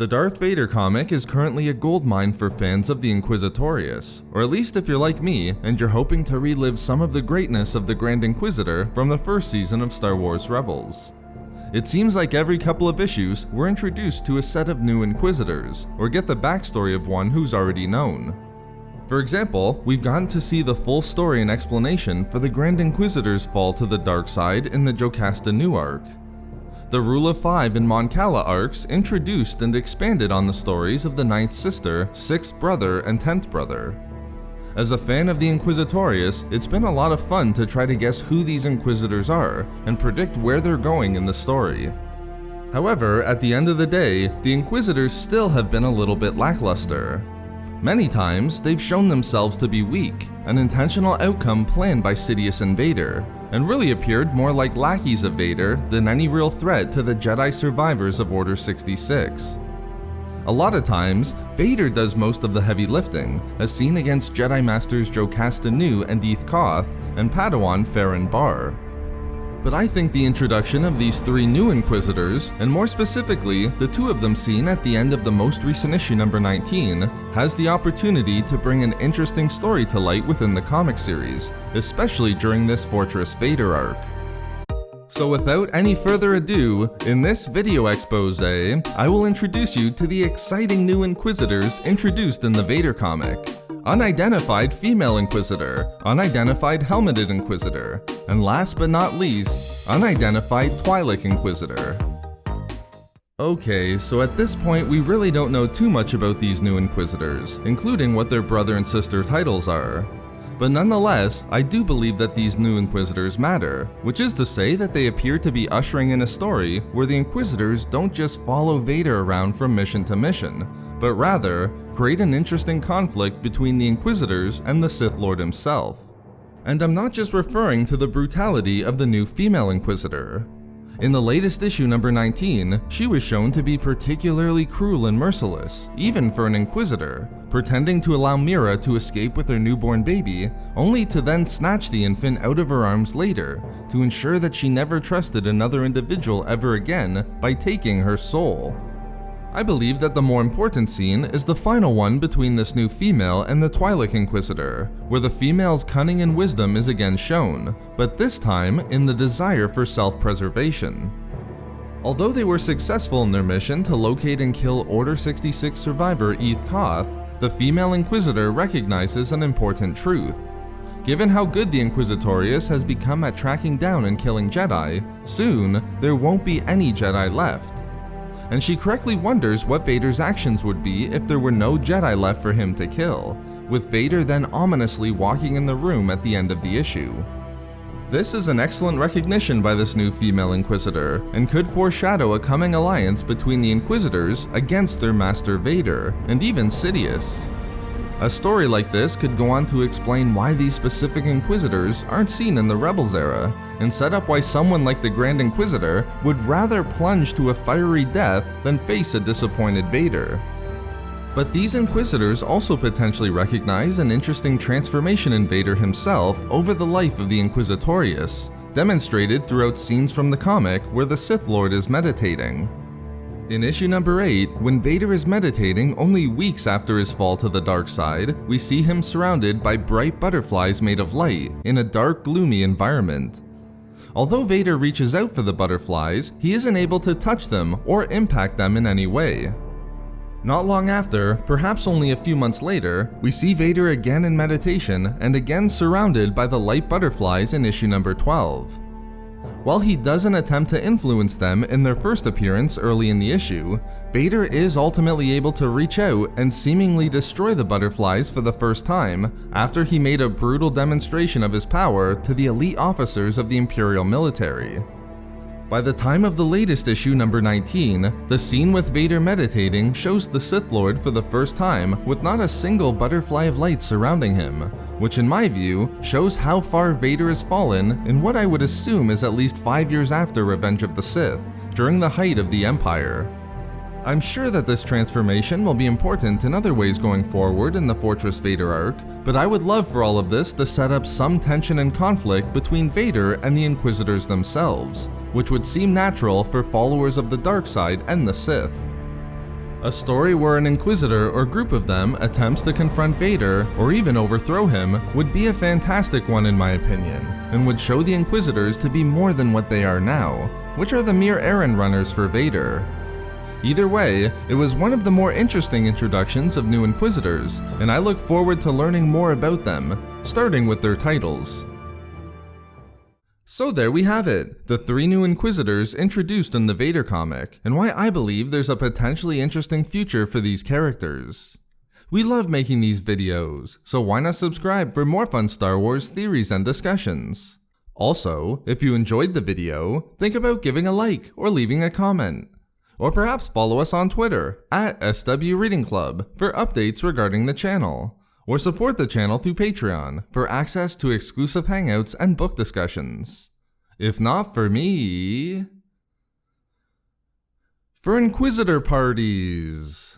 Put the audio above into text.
The Darth Vader comic is currently a goldmine for fans of the Inquisitorius, or at least if you're like me and you're hoping to relive some of the greatness of the Grand Inquisitor from the first season of Star Wars Rebels. It seems like every couple of issues we're introduced to a set of new Inquisitors, or get the backstory of one who's already known. For example, we've gotten to see the full story and explanation for the Grand Inquisitor's fall to the dark side in the Jocasta Nu arc. The Rule of Five and Mon Cala arcs introduced and expanded on the stories of the Ninth Sister, Sixth Brother, and Tenth Brother. As a fan of the Inquisitorius, it's been a lot of fun to try to guess who these Inquisitors are and predict where they're going in the story. However, at the end of the day, the Inquisitors still have been a little bit lackluster. Many times, they've shown themselves to be weak, an intentional outcome planned by Sidious and Vader, and really appeared more like lackeys of Vader than any real threat to the Jedi survivors of Order 66. A lot of times, Vader does most of the heavy lifting, as seen against Jedi Masters Jocasta Nu and Eeth Koth, and Padawan Farron Barr. But I think the introduction of these three new Inquisitors, and more specifically, the two of them seen at the end of the most recent issue number 19, has the opportunity to bring an interesting story to light within the comic series, especially during this Fortress Vader arc. So without any further ado, in this video expose, I will introduce you to the exciting new Inquisitors introduced in the Vader comic. Unidentified Female Inquisitor, Unidentified Helmeted Inquisitor, and last but not least, Unidentified Twi'lek Inquisitor. Okay, so at this point we really don't know too much about these new Inquisitors, including what their brother and sister titles are. But nonetheless, I do believe that these new Inquisitors matter, which is to say that they appear to be ushering in a story where the Inquisitors don't just follow Vader around from mission to mission, but rather create an interesting conflict between the Inquisitors and the Sith Lord himself. And I'm not just referring to the brutality of the new female Inquisitor. In the latest issue number 19, she was shown to be particularly cruel and merciless, even for an Inquisitor, pretending to allow Mira to escape with her newborn baby, only to then snatch the infant out of her arms later, to ensure that she never trusted another individual ever again by taking her soul. I believe that the more important scene is the final one between this new female and the Twi'lek Inquisitor, where the female's cunning and wisdom is again shown, but this time in the desire for self-preservation. Although they were successful in their mission to locate and kill Order 66 survivor Eeth Koth, the female Inquisitor recognizes an important truth. Given how good the Inquisitorius has become at tracking down and killing Jedi, soon there won't be any Jedi left. And she correctly wonders what Vader's actions would be if there were no Jedi left for him to kill, with Vader then ominously walking in the room at the end of the issue. This is an excellent recognition by this new female Inquisitor, and could foreshadow a coming alliance between the Inquisitors against their master Vader, and even Sidious. A story like this could go on to explain why these specific Inquisitors aren't seen in the Rebels era, and set up why someone like the Grand Inquisitor would rather plunge to a fiery death than face a disappointed Vader. But these Inquisitors also potentially recognize an interesting transformation in Vader himself over the life of the Inquisitorius, demonstrated throughout scenes from the comic where the Sith Lord is meditating. In issue number 8, when Vader is meditating only weeks after his fall to the dark side, we see him surrounded by bright butterflies made of light in a dark, gloomy environment. Although Vader reaches out for the butterflies, he isn't able to touch them or impact them in any way. Not long after, perhaps only a few months later, we see Vader again in meditation and again surrounded by the light butterflies in issue number 12. While he doesn't attempt to influence them in their first appearance early in the issue, Vader is ultimately able to reach out and seemingly destroy the butterflies for the first time after he made a brutal demonstration of his power to the elite officers of the Imperial military. By the time of the latest issue number 19, the scene with Vader meditating shows the Sith Lord for the first time with not a single butterfly of light surrounding him, which in my view shows how far Vader has fallen in what I would assume is at least 5 years after Revenge of the Sith, during the height of the Empire. I'm sure that this transformation will be important in other ways going forward in the Fortress Vader arc, but I would love for all of this to set up some tension and conflict between Vader and the Inquisitors themselves, which would seem natural for followers of the dark side and the Sith. A story where an Inquisitor or group of them attempts to confront Vader or even overthrow him would be a fantastic one in my opinion, and would show the Inquisitors to be more than what they are now, which are the mere errand runners for Vader. Either way, it was one of the more interesting introductions of new Inquisitors, and I look forward to learning more about them, starting with their titles. So there we have it, the 3 new Inquisitors introduced in the Vader comic, and why I believe there's a potentially interesting future for these characters. We love making these videos, so why not subscribe for more fun Star Wars theories and discussions? Also, if you enjoyed the video, think about giving a like or leaving a comment. Or perhaps follow us on Twitter @SW Reading Club for updates regarding the channel. Or support the channel through Patreon for access to exclusive hangouts and book discussions. If not for me, for Inquisitor parties.